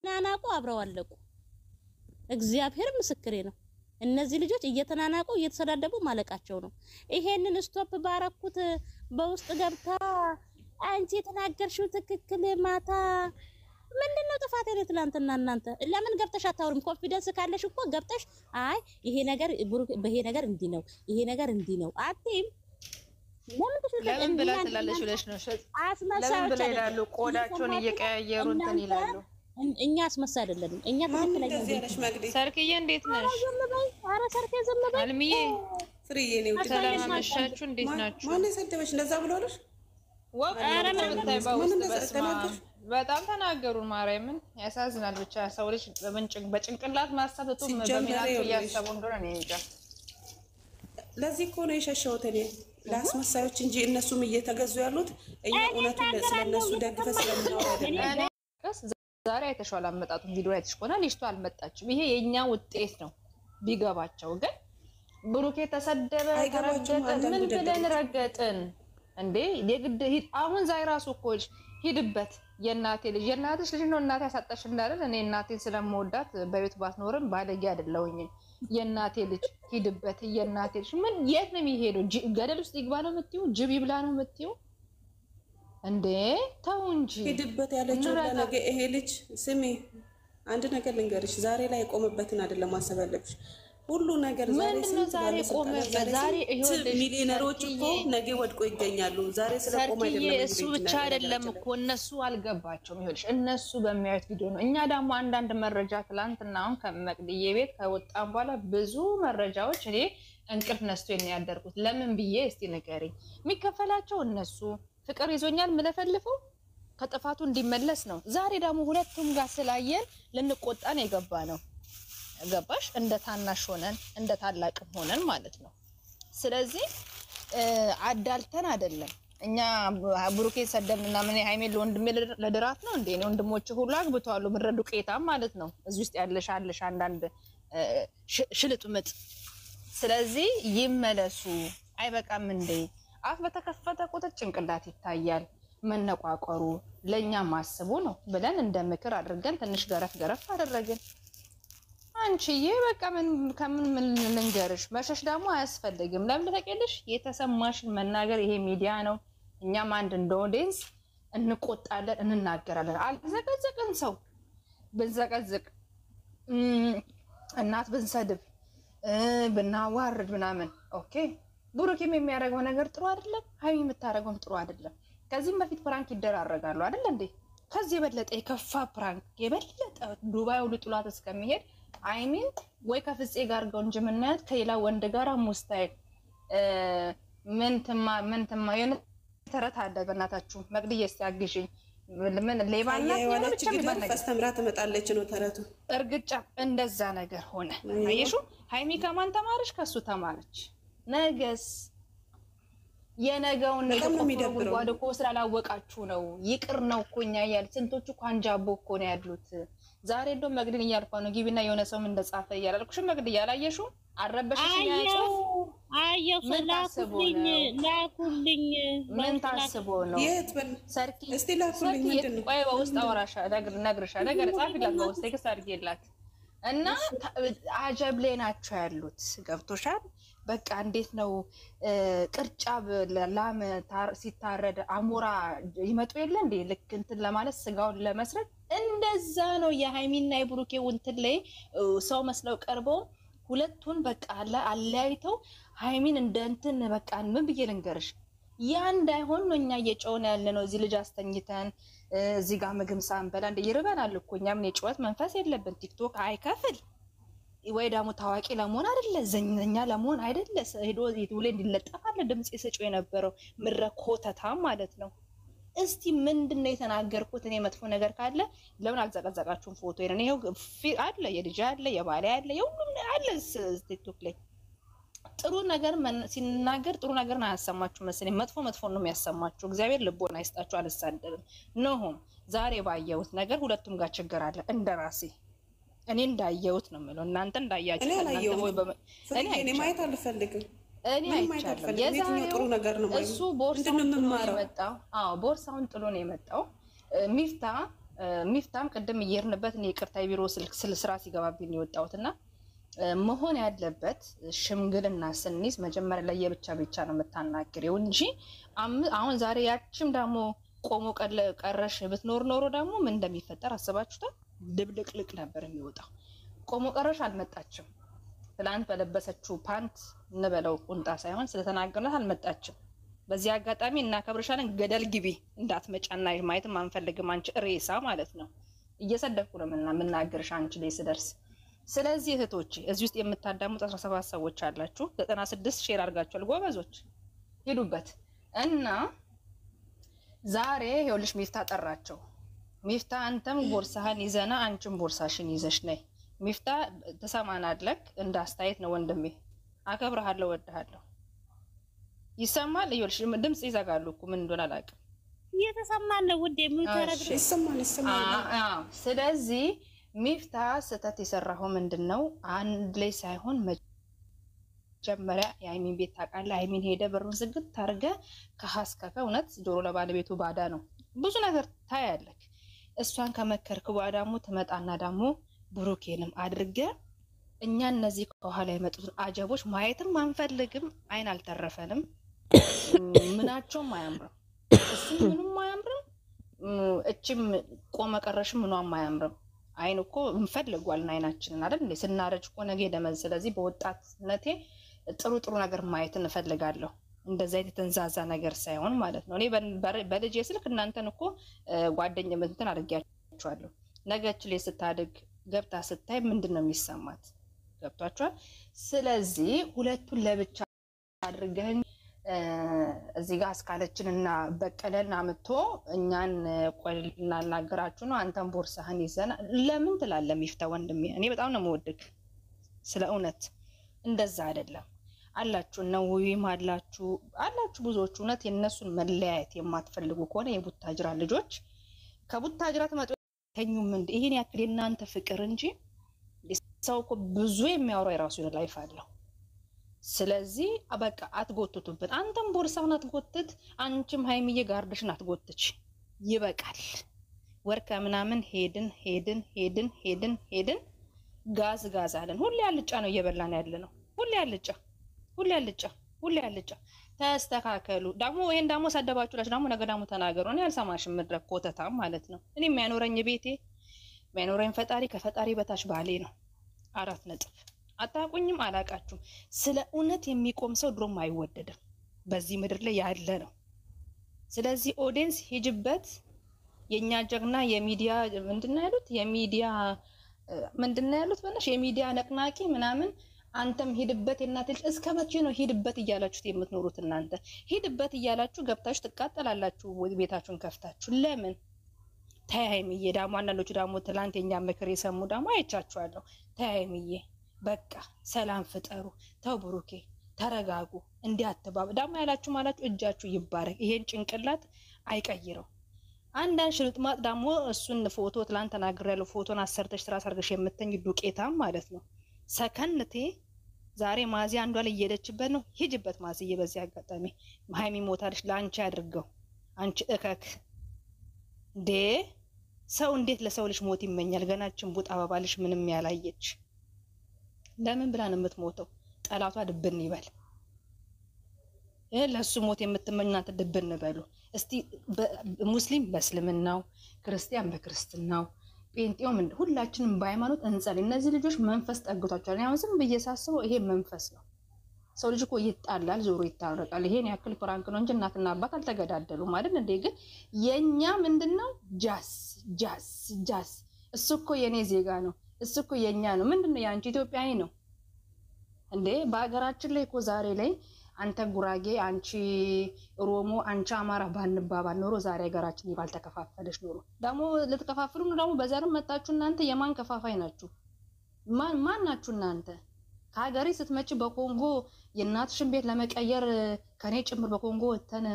ናናቁ አብረው አለቁ እግዚአብሔር ምስክሬ ነው እነዚህ ልጆች እየተናናቁ እየተሰዳደቡ ማለቃቸው ነው ይሄንን ስቶፕ ባረኩት በውስጥ ገብታ አንቺ የተናገርሽው ትክክል ማታ ምንድነው ጥፋቴ ነው ትላንትና እናንተ ለምን ገብተሽ አታውሪም ኮንፊደንስ ካለሽ እኮ ገብተሽ አይ ይሄ ነገር እንዲ ነው ይሄ ነገር እንዲ ነው አትይም ለምን ብላ ትላለሽ ብለሽ ነው ለምን ብላ ይላሉ ቆዳቸውን እየቀያየሩ እንትን ይላሉ እኛ አስመሳይ አይደለም እኛ ተከታተለኝ ሰርክዬ እንዴት ነሽ አረ ሰርኬ ዝም በይ አልሚዬ ፍሪዬ ነው ሰላም አመሻችሁ እንዴት ናችሁ ማን ሰደበሽ እንደዛ ብሎልሽ አረ ምን ተባውስ በጣም ተናገሩ ማርያምን ያሳዝናል ብቻ ሰው ልጅ በጭንቅላት ማሰብቱ በሚላቸው ያሰቡ እንደሆነ ነው እንጃ ለዚህ እኮ ነው የሸሸሁት እኔ ለአስመሳዮች እንጂ እነሱም እየተገዙ ያሉት እኛ እውነቱን ስለነሱ ደግፈ ስለምናወራ አይደለም ዛሬ አይተሽዋል አመጣጡ ቪዲዮ አይተሽኮና ልጅቷ አልመጣችም ይሄ የኛ ውጤት ነው ቢገባቸው ግን ብሩኬ ተሰደበ ተረገጠ ምን ብለን ረገጥን እንዴ የግድ አሁን ዛሬ ራሱ እኮ ሂድበት የናቴ ልጅ የናትሽ ልጅ ነው እናቴ ያሳጣሽ እንዳለን እኔ እናቴን ስለምወዳት በቤት ባትኖርም ባለጌ አይደለሁኝ የናቴ ልጅ ሂድበት የናቴ ልጅ ምን የት ነው የሚሄደው ገደል ውስጥ ይግባ ነው የምትይው ጅብ ይብላ ነው የምትይው እንዴ ታው እንጂ ሂድበት ያለችው ለነገ ይሄ ልጅ ስሚ አንድ ነገር ልንገርሽ ዛሬ ላይ ቆመበትን አይደለም ማሰበለብሽ ሁሉ ነገር ዛሬ ቆመ ዛሬ ይሄ ሚሊዮነሮች እኮ ነገ ወድቆ ይገኛሉ ዛሬ ስለቆመ አይደለም እሱ ብቻ አይደለም እኮ እነሱ አልገባቸውም ይኸውልሽ እነሱ በሚያዩት ቪዲዮ ነው እኛ ደግሞ አንዳንድ መረጃ ትላንትና አሁን ከመቅድዬ ቤት ከወጣን በኋላ ብዙ መረጃዎች እኔ እንቅልፍ ነስቶ ያደርኩት ለምን ብዬ እስቲ ንገሪኝ የሚከፈላቸው እነሱ ፍቅር ይዞኛል ምለፈልፈው ከጥፋቱ እንዲመለስ ነው ዛሬ ደግሞ ሁለቱም ጋር ስላየን ልንቆጣን የገባ ነው ገባሽ እንደ ታናሽ ሆነን እንደ ታላቅም ሆነን ማለት ነው ስለዚህ አዳልተን አይደለም እኛ ብሩኬ ሰደብንና ምን ሃይሜል ወንድሜ ለድራት ነው እንዴ ነው ወንድሞቹ ሁሉ አግብተዋል ምረዱ ቄታም ማለት ነው እዚህ ውስጥ ያለሽ አንዳንድ ሽልጥምጥ ስለዚህ ይመለሱ አይበቃም እንዴ አፍ በተከፈተ ቁጥር ጭንቅላት ይታያል መነቋቆሩ ለኛ ማስቡ ነው ብለን እንደምክር አድርገን ትንሽ ገረፍ አደረግን አንቺዬ በቃ ምን ልንገርሽ መሸሽ ደግሞ አያስፈልግም ለምን ተቀልሽ የተሰማሽን መናገር ይሄ ሚዲያ ነው እኛም አንድ እንደ ኦዲየንስ እንቆጣለን እንናገራለን አልዘቀዘቅን ሰው ብንዘቀዝቅ እናት ብንሰድብ ብናዋርድ ምናምን ኦኬ ብሩኬም የሚያደርገው ነገር ጥሩ አይደለም ሃይሚ የምታረገውም ጥሩ አይደለም ከዚህም በፊት ፕራንክ ይደራረጋሉ አይደል እንዴ ከዚህ የበለጠ የከፋ ፕራንክ የበለጠ ዱባይ ሁሉ ጥሏት እስከሚሄድ አይሚን ወይ ከፍጼ ጋር ጎንጅ ምናት ከሌላ ወንድ ጋር ሙስታይል ምንትማ የነ ተረት አለ በእናታችሁ መቅድዬ ያግዢኝ ምን ሌባና የሆነች ግድር ፈስተምራ ተመጣለች ነው ተረቱ እርግጫ እንደዛ ነገር ሆነ አየሹ ሃይሚ ከማን ተማርሽ ከሱ ተማረች ነገስ የነገውን ነገር ወደ ኮስራ ላወቃችሁ ነው ይቅር ነው እኮኛ ያል ስንቶቹ ኳንጃቦ እኮ ነው ያሉት ዛሬ እንደው መግድን ይያልፋ ነው ግቢና የሆነ ሰው ምን እንደጻፈ ያላልኩሽ መግድ ያላየሹ አረበሽሽ ያይছো አየው ላኩልኝ ምን ታስቦ ነው ሰርኪ እስቲ ላኩልኝ ምንድነው ቆይ በውስጥ አወራሻ ነግርሻ ነገር ጻፊላት በውስጥ ቴክስት አድርጌላት እና አጀብ ላይ ናቸው ያሉት ገብቶሻል በቃ እንዴት ነው ቅርጫ ላም ሲታረድ አሞራ ይመጡ የለ እንዴ ልክ እንትን ለማለት ስጋውን ለመስረት እንደዛ ነው የሃይሚና የብሩኬ እንትን ላይ ሰው መስለው ቀርበው ሁለቱን በቃ አለያይተው ሃይሚን እንደ እንትን በቃ ምን ብዬ ልንገርሽ ያ እንዳይሆን ነው እኛ እየጮህን ያለነው እዚህ ልጅ አስተኝተን እዚህ ጋር ምግብ ሳንበላ እንደ ይርበናል እኮ እኛም የጮህት መንፈስ የለብን ቲክቶክ አይከፍል ወይ ደግሞ ታዋቂ ለመሆን አይደለ ዘኛ ለመሆን አይደለ ሄዶ ይቱለ እንዲለጠፋል ድምጽ ይሰጪው የነበረው ምረኮተታ ማለት ነው እስቲ ምንድነው የተናገርኩት እኔ መጥፎ ነገር ካለ ለምን አልዘቀዘቃችሁም ፎቶ ይሄን ይሄው አለ የልጅ አለ የባለ አለ የሁሉም አለ ቲክቶክ ላይ ጥሩ ነገር ሲናገር ጥሩ ነገር ነው ያሰማችሁ መስለኝ መጥፎ ነው የሚያሰማችሁ እግዚአብሔር ልቦና አይስጣችሁ አልሳደብም ነውም ዛሬ ባየሁት ነገር ሁለቱም ጋር ችግር አለ እንደራሴ እኔ እንዳየሁት ነው ማለት እናንተ እንዳያችሁ እኔ ማየት አልፈልግም እኔ አይቻለሁ የዛሬው ጥሩ ነገር ነው ማለት እሱ ቦርሳውን ጥሎ ነው የመጣው ቦርሳውን ጥሎ ነው የመጣው ሚፍታ ሚፍታም ቅድም እየርንበት እኔ ይቅርታ ቢሮ ስልክ ስራ ሲገባብኝ የወጣሁትና መሆን ያለበት ሽምግልና ስንይዝ መጀመሪያ ላይ የብቻ ብቻ ነው የምታናግሪው እንጂ አሁን ዛሬ ያችም ደግሞ ቆሞ ቀረሽ ብትኖር ኖሮ ደግሞ ምን እንደሚፈጠር አስባችሁታል? ድብልቅልቅ ነበር የሚወጣው። ቆሞ ቀረሽ አልመጣችም። ትላንት በለበሰችው ፓንት እንበለው ቁንጣ ሳይሆን ስለተናገርናት አልመጣችም። በዚህ አጋጣሚ እናከብርሻለን፣ ገደል ግቢ እንዳትመጫና ማየትም አንፈልግም። አንቺ ሬሳ ማለት ነው። እየሰደብኩ ነው የምናገርሽ አንቺ ላይ ስደርስ። ስለዚህ እህቶቼ እዚህ ውስጥ የምታዳሙት 17 ሰዎች አላችሁ። 96 ሼር አድርጋችኋል። ጎበዞች ሄዱበት እና ዛሬ ይኸውልሽ ሚፍታ ጠራቸው። ሚፍታ አንተም ቦርሳህን ይዘና አንቺም ቦርሳሽን ይዘሽ ነይ። ሚፍታ ተሰማናለክ እንደ አስተያየት ነው ወንድሜ። አከብርሃለሁ፣ ወድሃለሁ። ይሰማል? ይኸውልሽ ድምጽ ይዘጋሉ እኮ ምን እንደሆነ አላውቅም። እየተሰማን ነው ውዴ። የሚተረግ ይሰማል። ስለዚህ ሚፍታ ስህተት የሰራው ምንድነው? አንድ ላይ ሳይሆን መጀመሪያ የአይሚን ቤት ታውቃለህ። አይሚን ሄደ በሩን ዝግት አድርገህ ከሀስከፈ እውነት ጆሮ ለባለቤቱ ባዳ ነው። ብዙ ነገር ታያለህ። እሷን ከመከርክ በኋላ ደግሞ ትመጣና ደግሞ ብሩኬንም አድርገህ እኛ እነዚህ ከኋላ የመጡትን አጀቦች ማየትም አንፈልግም። አይን አልተረፈንም። ምናቸውም አያምርም። እሱ ምንም አያምርም። እቺም ቆመ ቀረሽም ምኗም አያምርም። አይን እኮ እንፈልጓልና አይናችንን አይደል እንዴ ስናረጅ እኮ ነገ ደመን። ስለዚህ በወጣትነቴ ጥሩ ጥሩ ነገር ማየት እንፈልጋለሁ። እንደዛ የተንዛዛ ነገር ሳይሆን ማለት ነው። እኔ በልጄ ስልክ እናንተን እኮ ጓደኛ እንትን አድርጌያችኋለሁ። ነገች ላይ ስታድግ ገብታ ስታይ ምንድነው የሚሰማት? ገብቷችኋል? ስለዚህ ሁለቱን ለብቻ አድርገን እዚህ ጋር አስካለችንና በቀለን አምጥቶ እኛን ቆልናናገራችሁ ነው። አንተን ቦርሳህን ይዘና ለምን ትላለህ? ሚፍታ ወንድሜ እኔ በጣም ነው የምወድክ። ስለ እውነት እንደዛ አይደለም አላችሁ ነው ወይም አላችሁ ብዙዎች እውነት የነሱን መለያየት የማትፈልጉ ከሆነ የቡታጅራ ልጆች ከቡታጅራ ተመጡ ተኙም እንደ ይሄን ያክል እናንተ ፍቅር እንጂ ሰው እኮ ብዙ የሚያወራው የራሱ ላይፍ አለው። ስለዚህ በቃ አትጎትቱብን። አንተም ቦርሳውን አትጎትት፣ አንቺም ሃይሚዬ ጋርድሽን አትጎትች። ይበቃል። ወርከ ምናምን ሄድን ጋዝ አለን። ሁሌ አልጫ ነው እየበላን ያለ ነው። ሁሌ አልጫ። ተስተካከሉ። ደግሞ ይሄን ደግሞ ሰደባችሁላችሁ ደግሞ ነገ ደግሞ ተናገሩ። እኔ አልሰማሽም ምድረክ ኮተታም ማለት ነው። እኔ የሚያኖረኝ ቤቴ የሚያኖረኝ ፈጣሪ ከፈጣሪ በታች ባሌ ነው። 4 ነጥብ። አታቁኝም፣ አላቃችሁም። ስለ እውነት የሚቆም ሰው ድሮም አይወደድም። በዚህ ምድር ላይ ያለ ነው። ስለዚህ ኦዲየንስ ሂጅበት። የኛ ጀግና የሚዲያ ምንድነው ያሉት በእናትሽ የሚዲያ ነቅናቂ ምናምን አንተም ሂድበት የእናት ልጅ። እስከ መቼ ነው ሂድበት እያላችሁት የምትኖሩት? እናንተ ሂድበት እያላችሁ ገብታችሁ ትቃጠላላችሁ ቤታችሁን ከፍታችሁ። ለምን ተያይምዬ ደግሞ አንዳንዶቹ ደግሞ ትላንት የኛ ምክር የሰሙ ደግሞ አይቻችኋለሁ። ተያይምዬ በቃ ሰላም ፍጠሩ፣ ተው ብሩኬ ተረጋጉ፣ እንዲያተባብ ደግሞ ያላችሁ ማላችሁ እጃችሁ ይባረክ። ይሄን ጭንቅላት አይቀይረው። አንዳንድ ሽልጥማጥ ደግሞ እሱን ፎቶ ትላንት ተናግሬያለሁ። ፎቶን አሰርተሽ ስራ ሰርገሽ የምትኝ ዱቄታም ማለት ነው። ሰከንቴ ዛሬ ማዚ አንዷ ላይ እየሄደችበት ነው። ሂጅበት ማዚዬ። በዚህ አጋጣሚ ሃይሚ ሞታለሽ፣ ለአንቺ አድርገው። አንቺ እከክ እንዴ! ሰው እንዴት ለሰው ልጅ ሞት ይመኛል? ገናችን ቡጥ አባባልሽ ምንም ያላየች ለምን ብላ ነው የምትሞተው? ጠላቷ ድብን ይበል። ለሱ ሞት የምትመኙ እናንተ ድብን በሉ እስቲ። ሙስሊም በእስልምናው፣ ክርስቲያን በክርስትናው፣ ጴንጤው ሁላችንም በሃይማኖት እንጸልይ። እነዚህ ልጆች መንፈስ ጠግቷቸዋል። አሁን ዝም ብዬ ሳስበው ይሄ መንፈስ ነው። ሰው ልጅ እኮ ይጣላል፣ ዞሮ ይታረቃል። ይሄን ያክል ፍራንክ ነው እንጂ እናትና አባት አልተገዳደሉም አይደል እንዴ? ግን የኛ ምንድነው ጃስ እሱ እኮ የኔ ዜጋ ነው፣ እሱ እኮ የኛ ነው። ምንድነው ያንቺ ኢትዮጵያዊ ነው እንዴ? በአገራችን ላይ እኮ ዛሬ ላይ አንተ ጉራጌ፣ አንቺ ኦሮሞ፣ አንቺ አማራ ባንባባል ኖሮ ዛሬ ሀገራችን ባልተከፋፈለሽ ኖሮ። ደግሞ ልትከፋፍሉ ነው ደግሞ በዘርም መጣችሁ እናንተ። የማን ከፋፋይ ናችሁ? ማን ናችሁ እናንተ? ከሀገሬ ስትመጪ በኮንጎ የእናትሽን ቤት ለመቀየር ከኔ ጭምር በኮንጎ ወተን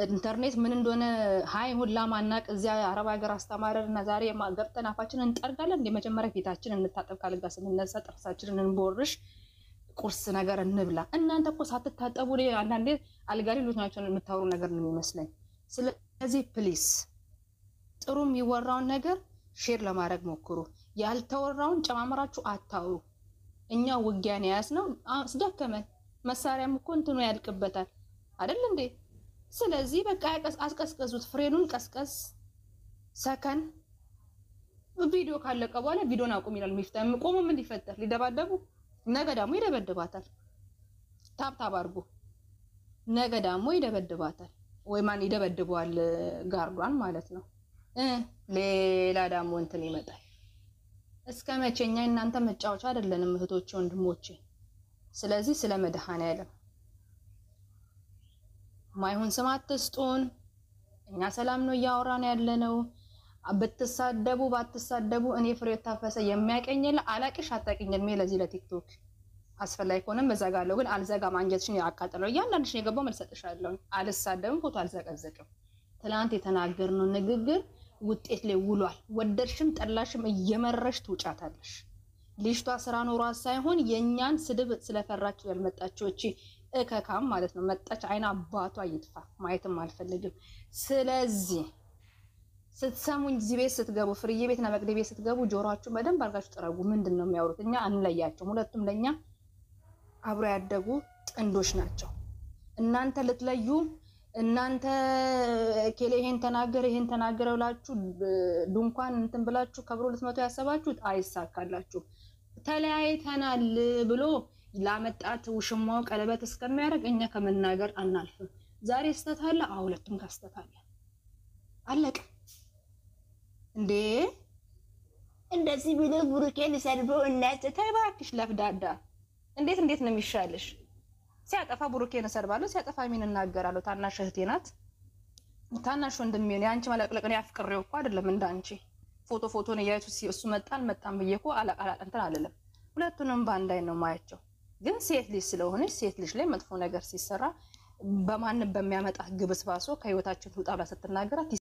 ኢንተርኔት ምን እንደሆነ ሃይ ሁላ ማናቅ እዚያ አረብ ሀገር አስተማረን እና ዛሬ ገብተን አፋችንን እንጠርጋለን እንደ መጀመሪያ ፊታችንን እንታጠብ፣ ካልጋ ስንነሳ ጥርሳችንን እንቦርሽ፣ ቁርስ ነገር እንብላ። እናንተ እኮ ሳትታጠቡ አንዳንዴ አልጋ ሌሎች ናቸው የምታወሩ ነገር ነው የሚመስለኝ። ስለዚህ ፕሊስ ጥሩ የሚወራውን ነገር ሼር ለማድረግ ሞክሩ። ያልተወራውን ጨማምራችሁ አታውሩ። እኛ ውጊያን ያዝነው አስደከመን። መሳሪያም እኮ እንትኑ ያልቅበታል አይደል እንዴ? ስለዚህ በቃ አስቀስቀዙት። ፍሬኑን ቀስቀስ ሰከን ቪዲዮ ካለቀ በኋላ ቪዲዮን አቁም ይላል ሚፍታ። ቆሞ ምን ሊፈጠር ሊደባደቡ? ነገ ደግሞ ይደበድባታል። ታብታብ አድርጎ ነገ ደግሞ ይደበድባታል። ወይ ማን ይደበድበዋል? ጋርዷን ማለት ነው። ሌላ ደግሞ እንትን ይመጣል። እስከ መቼኛ እናንተ መጫወቻ አይደለንም እህቶቼ ወንድሞቼ። ስለዚህ ስለ መድኃኔዓለም ማይሆን ስም አትስጡን። እኛ ሰላም ነው እያወራን ያለነው። ብትሳደቡ ባትሳደቡ እኔ ፍሬው ታፈሰ የሚያቀኝል አላቅሽ አታቀኝልም። ለዚህ ለቲክቶክ አስፈላጊ ከሆነም በዛጋለው ግን አልዘጋም። አንጀትሽን ያቃጠለው እያንዳንድሽ የገባው መልሰጥሻለሁ። አልሳደብም፣ ፎቶ አልዘቀዘቅም። ትላንት የተናገርነው ንግግር ውጤት ላይ ውሏል። ወደድሽም ጠላሽም እየመረሽ ትውጫታለሽ። ልጅቷ ስራ ኖሯ ሳይሆን የኛን ስድብ ስለፈራች ያልመጣችው እቺ እከካም ማለት ነው። መጣች አይና አባቷ ይጥፋ፣ ማየትም አልፈልግም። ስለዚህ ስትሰሙኝ እዚህ ቤት ስትገቡ ፍርዬ ቤትና መቅዲ ቤት ስትገቡ ጆሮአችሁ በደንብ አድርጋችሁ ጥረጉ። ምንድነው የሚያወሩት? እኛ አንለያቸውም። ሁለቱም ለኛ አብሮ ያደጉ ጥንዶች ናቸው። እናንተ ልትለዩ እናንተ ከሌ ይሄን ተናገረ ብላችሁ ድንኳን እንትን ብላችሁ ከብሮ ልትመጡ ያሰባችሁት አይሳካላችሁ። ተለያይተናል ብሎ ላመጣት ውሽማው ቀለበት እስከሚያደርግ እኛ ከመናገር አናልፍም። ዛሬ ስተታለ ሁለቱም ካስተታለ አለቀ እንዴ። እንደዚህ ቢለ ብሩኬን ሰድቦ እናት ተባክሽ ለፍዳዳ እንዴት ነው የሚሻልሽ? ሲያጠፋ ብሩኬን ሰድባለሁ፣ ሲያጠፋ ምን እናገራለሁ? ታናሽ እህቴ ናት፣ ታናሽ ወንድሜ ነው። አንቺ ማለቅለቅ ነው ያፍቅሬው እኮ አይደለም እንዳንቺ ፎቶ ነው ያይቱ እሱ መጣን ብዬ እኮ አላቃላቅ እንትን አይደለም። ሁለቱንም ባንዳይ ነው ማያቸው። ግን ሴት ልጅ ስለሆነች ሴት ልጅ ላይ መጥፎ ነገር ሲሰራ በማን በሚያመጣ ግብስባሶ ከህይወታችን ትውጣ ብላ ስትናገራት